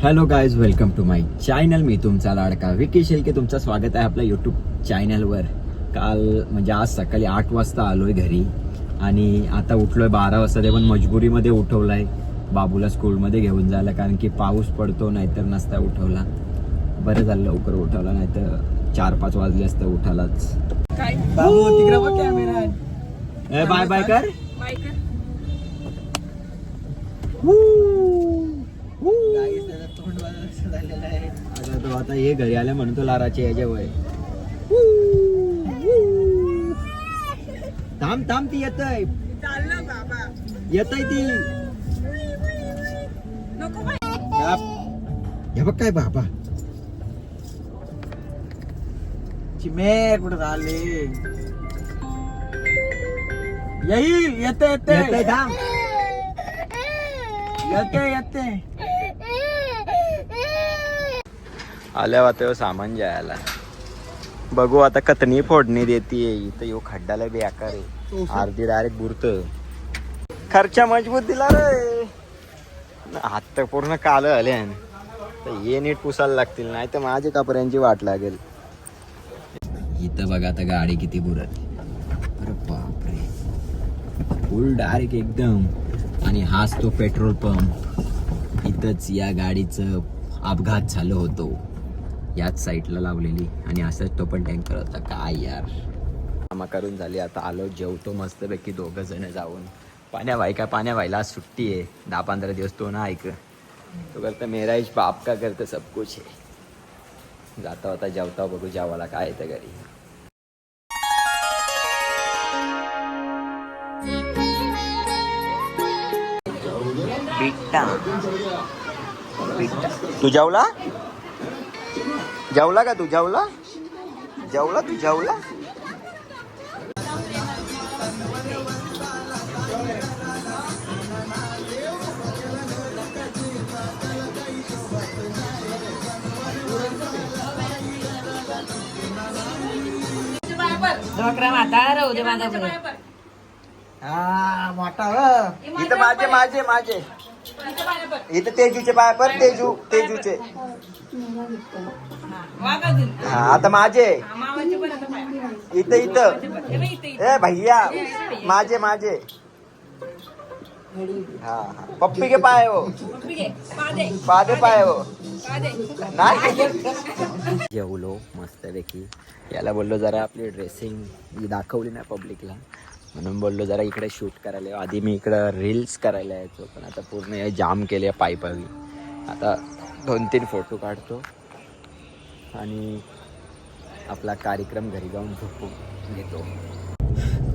Hello guys, welcome to my channel. मी तुमचा लाडका विकी शेळके. तुमचं स्वागत आहे आपल्या यूट्यूब चॅनलवर. काल म्हणजे आज सकाळी 8 वाजता आलोय घरी आणि आता उठलोय 12 वाजता. ते पण मजबुरीमध्ये उठवलाय बाबूला स्कूलमध्ये घेऊन जायला, कारण की पाऊस पडतो, नाहीतर नसता उठवला. बरं झालं लवकर उठवला, नाहीतर 4-5 वाजले असतं उठालाच. बाबू तिकडे बघ कॅमेरा. बाय बाय कर. आता हे घरी आल्या म्हणून तो लाराची याच्या वय. थांब ती येतय, येतय ती. हे बघ काय बाबा चिमे कुठं झाले? येईल, येते येते येतय. थांब. येते येते. आल्या वाटतं सामान जायला. बघू आता कतनी फोडणी देतीये. इथं येऊ खड्डाला बी आकार आहे, अर्धी डायरेक्ट बुरत. खर्चा मजबूत दिला रे. हात तर पूर्ण काल आले. हे नीट पुसायला लागतील, नाही तर माझ्या कपड्यांची वाट लागेल. इथं बघा आता गाडी किती बुरत. अरे बापरे, फुल डायरेक्ट एकदम. आणि हाच तो पेट्रोल पंप. इथंच या गाडीचं अपघात झालं होतो, याच साईडला लावलेली. आणि असंच तो पण टँकर होता. काय यार, कामा करून झाली. आता आलो, जेवतो मस्तपैकी 2 जण जाऊन. पाण्या व्हायला आज सुट्टी आहे. 10-15 दिवस तो ना ऐक. तो करता मेरा इश बाप का करता सब कुछ आहे. जाता होता जेवता, बघू जेवायला काय येतं घरी. बिट्टा तू जेवला का? तू जेवला? ढोकरा माता राहू दे माझा हा मोठा इथं माझे इथं तेजूचे पाय पर. तेजूचे. हा आता माझे इथं ए भैया माझे. हा पप्पी के पाय हो, पादे पाय हो. नाही जेवलो मस्तपैकी. याला बोललो जरा आपली ड्रेसिंग दाखवली ना पब्लिकला, म्हणून बोललो जरा इकडे शूट करायला. आधी मी इकडं रील्स करायला यायचो, पण आता पूर्ण हे जाम केले पायी. आता 2-3 फोटो काढतो आणि आपला कार्यक्रम घरी जाऊन झोपून घेतो.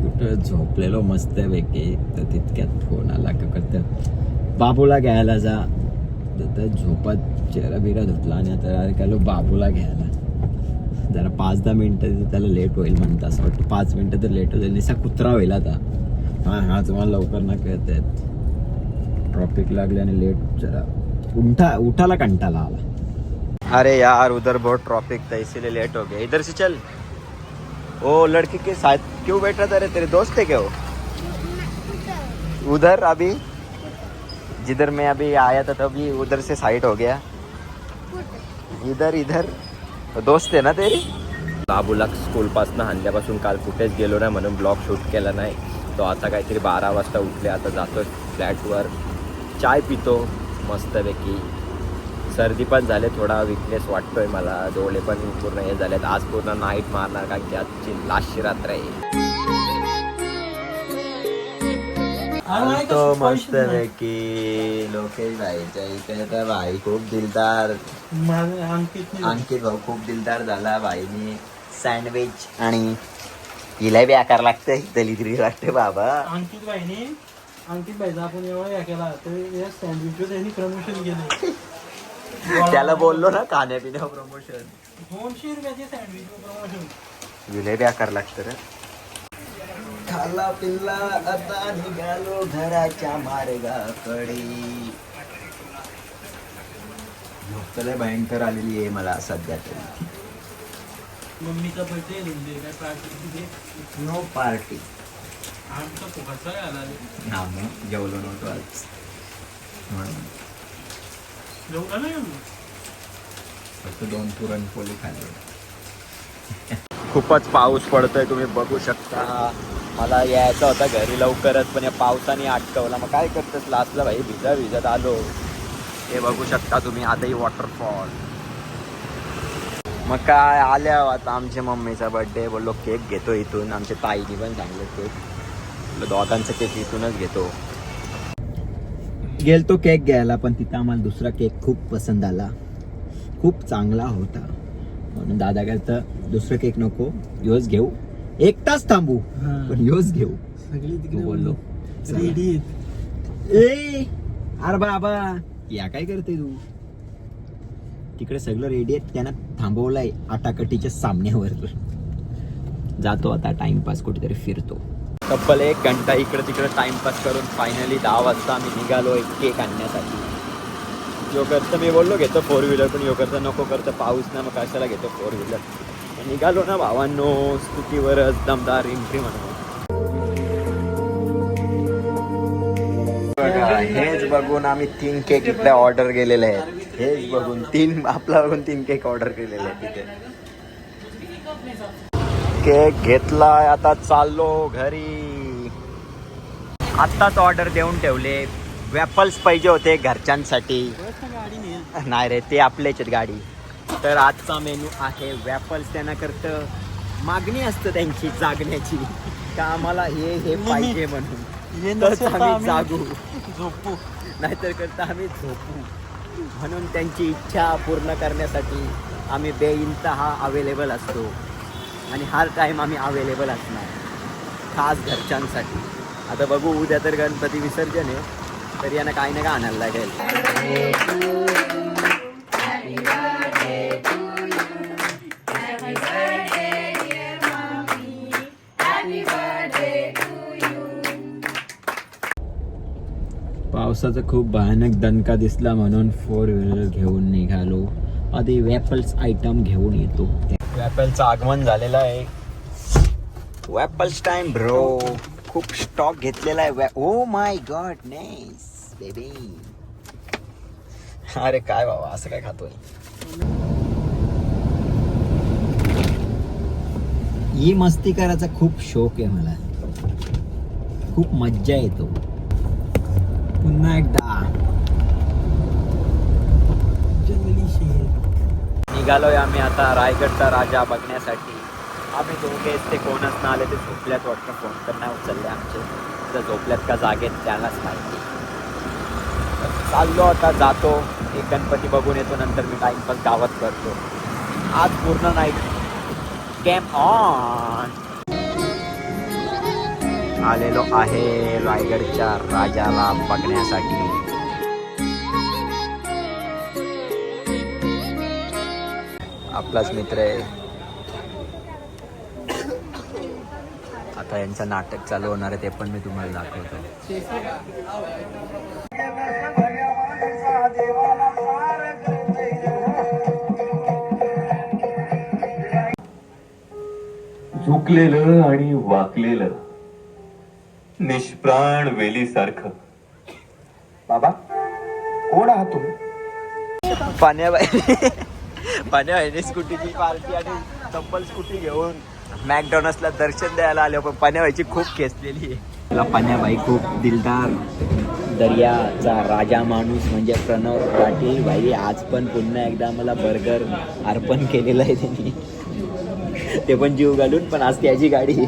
कुठं झोपलेलो मस्तपैकी, तर तितक्यात फोन आला का करतात बाबूला घ्यायला जा. तर झोपात चेहरा बिरा धुतला आणि आता गेलो बाबूला घ्यायला. जरा 5-10 मिनटं त्याला लेट होईल म्हणतं, असं वाटतं 5 मिनटं तर लेट होईल. निसा कुत्रा होईल आता. हा तुम्हाला लवकर ना कळत आहेत. ट्रॉफिक लागले आणि लेट जरा उठाला कंटाला आला. अरे यार उधर बहुत ट्रॉफिक था, इसीलिए लेट हो गया. इधर से चल. ओ लड़की के साथ क्यों बैठ रहा था रे? तेरे दोस्त है क्या वो? उधर अभी जिधर मैं अभी आया था तभी उधर से साइड हो गया. इधर दोस्त आहे ना तेरी? बाबूला स्कूलपासून आणल्यापासून काल कुठेच गेलो नाही, म्हणून ब्लॉग शूट केला नाही. तो आता काहीतरी 12 वाजता उठले. आता जातो फ्लॅटवर, चाय पितो मस्तपैकी. सर्दी पण झाले, थोडा विकनेस वाटतोय मला. डोळे पण पूर्ण हे झालेत. आज पूर्ण नाईट मारणार, कारण की आजची लास्टची रात्र आहे. तो मस्तपैकी लोकेश भाईच्या इथे तर भाई खूप दिलदार. अंकित भाऊ खूप दिलदार झाला. भाईनी सँडविच आणि हिला बी आकार लागतंय, दलिद्री वाटते बाबा. अंकित भाईचा आपण एवढा केला तर सँडविचवर त्यांनी प्रमोशन केलं. त्याला बोललो ना खाण्यापिण्यावर प्रमोशन. 200 रुपयाचे सँडविच प्रमोशन. हिला बी आकार लागतं रे. खाल्ला पिल्ला आता निघालो घराच्या मार्गाकडे. झोपतले भयंकर आलेली आहे मला सध्या तरी. मम्मीचा बर्थडे म्हणजे काय पार्टी? No party. आमचा फुकटचा आला ना मग जेवलो नव्हतो आज. जेवू का नाही फक्त 2 पुरणपोळी खाल्ली. खूपच पाऊस पडतोय, तुम्ही बघू शकता. मला यायचं होता घरी लवकरच, पण या पावसाने अटकवला. मग काय करतोस लास्टला भाई, भिजत आलो. हे बघू शकता तुम्ही आताही वॉटरफॉल. मग काय आल्या आता आमच्या मम्मीचा बर्थडे, बोललो केक घेतो इथून. आमच्या ताईने पण सांगलं केक, बोललो दोघांचा केक इथूनच घेतो. गेलतो केक घ्यायला, पण तिथं आम्हाला दुसरा केक खूप पसंत आला, खूप चांगला होता. म्हणून दादा करता दुसरं केक नको, योच घेऊ, 1 तास थांबू पण योच घेऊ. सगळी तिकडे बोललो रेडी ए अरे बाबा या काय करते तू, तिकडे सगळं रेडी आहे, त्यांना थांबवलंय आटाकटीच्या सामन्यावर. जातो आता टाइमपास, कुठेतरी फिरतो. तब्बल 1 घंटा इकडे तिकडे टाइमपास करून फायनली 10 वाजता आम्ही निघालो एक केक आणण्यासाठी. यो करतं मी बोललो घेतो 4 व्हीलर, पण यो करतं नको, करतं पाऊस ना, मग कशाला घेतो 4 व्हीलर. निघालो ना भावांनो, स्कूटीवरच दमदार एंट्री म्हणून. हेच बघून आम्ही 3 केक इकडे ऑर्डर केलेले आहेत. हेच बघून 3 आपला बघून 3 केक ऑर्डर केलेले आहेत तिथे. केक घेतलाय, आता चाललो घरी. आत्ताच ऑर्डर देऊन ठेवले. वॅपल्स पाहिजे होते घरच्यांसाठी. नाही रे, ते आपल्याच आहेत गाडी. तर आजचा मेनू आहे वॅपल्स. त्यांना करतं मागणी असतं त्यांची जागण्याची, का आम्हाला हे पाहिजे म्हणून, तर आम्ही जागू, झोपू, नाहीतर करता आम्ही झोपू. म्हणून त्यांची इच्छा पूर्ण करण्यासाठी आम्ही बेइंतहा अवेलेबल असतो, आणि हर टाईम आम्ही अवेलेबल असणार, खास घरच्यांसाठी. आता बघू, उद्या तर गणपती विसर्जन आहे, तर यांना काही ना काय आणायला लागेल. पावसाचा खूप भयानक दणका दिसला, म्हणून 4 व्हीलर घेऊन निघालो. आधी वॅपल्स आयटम घेऊन येतो. वॅपलचं आगमन झालेलं आहे. वॅपल्स टाइम ब्रो. खूप स्टॉक घेतलेला आहे. Oh my God, nice baby. अरे काय बाबा, असं काय खातोय. ही मस्ती करायचा खूप शौक आहे मला, खूप मज्जा येतो. पुन्हा एकदा निघालोय आम्ही आता रायगडचा राजा बघण्यासाठी. आम्ही दोघेच, ते कोणच ना आले, ते झोपल्यात वाटतं. फोन तर नाही उचलले आमचे, तर झोपल्यात का जागेत त्यालाच माहिती. चाललो आता, जातो एक गणपती बघून येतो, नंतर मी टाइमपास गावात करतो. आज पूर्ण नाईट कॅम्प ऑन. आलेलो आहे रायगडच्या राजाला बघण्यासाठी. आपलाच मित्र आहे. आता यांचं नाटक चालू होणार आहे, ते पण मी तुम्हाला दाखवतो. झुकलेलं आणि वाकलेलं, निष्प्राण वेलीसारखं. बाबा कोण आहात तुम्ही? पाण्याबाईने स्कूटीची पार्टी आणि तब्बल स्कूटी घेऊन मॅकडॉनल्ड्सला दर्शन द्यायला आले, पण पाण्याबाईची खूप खेचलेली आहे. पाण्याबाई खूप दिलदार, दर्याचा राजा माणूस म्हणजे प्रणव पाटील भाई आज पण पुन्हा एकदा मला बर्गर अर्पण केलेलं आहे त्यांनी, ते पण जीव घालून. पण आज त्याची गाडी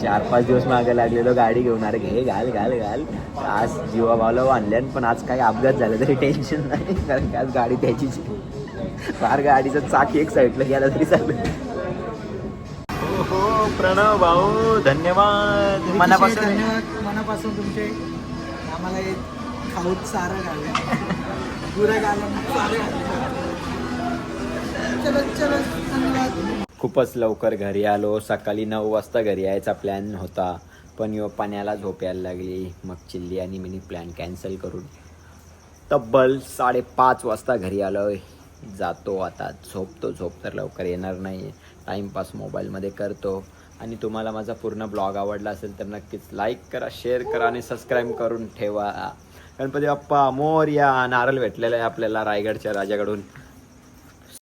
4-5 दिवस मागे लागलेलो गाडी घेऊन, अरे घे घाल घाल घाल. आज जीवाभावला आणल्यान, पण आज काही अपघात झाला तरी टेन्शन नाही, कारण की आज गाडी त्याचीच. फार गाडीचं चाक एक साईडला गेला तरी चालेल. हो प्रणव भाऊ, धन्यवाद मनापासून तुमचे. आम्हाला खाऊत सारं घाललं, पुरं धन्यवाद. खूपच लवकर घरी आलो. सकाळी 9 वाजता घरी यायचा प्लॅन होता, पण यो पाण्याला झोप यायला लागली. मग चिल्ली आणि मिनी प्लॅन कॅन्सल करून तब्बल 5:30 वाजता घरी आलो. जातो आता, झोप तर लवकर येणार नाही. टाईमपास मोबाईलमध्ये करतो. आणि तुम्हाला माझा पूर्ण ब्लॉग आवडला असेल तर नक्कीच लाईक करा, शेअर करा आणि सबस्क्राईब करून ठेवा. गणपती बाप्पा मोरया. नारळ भेटलेला आहे आपल्याला रायगडच्या राजाकडून.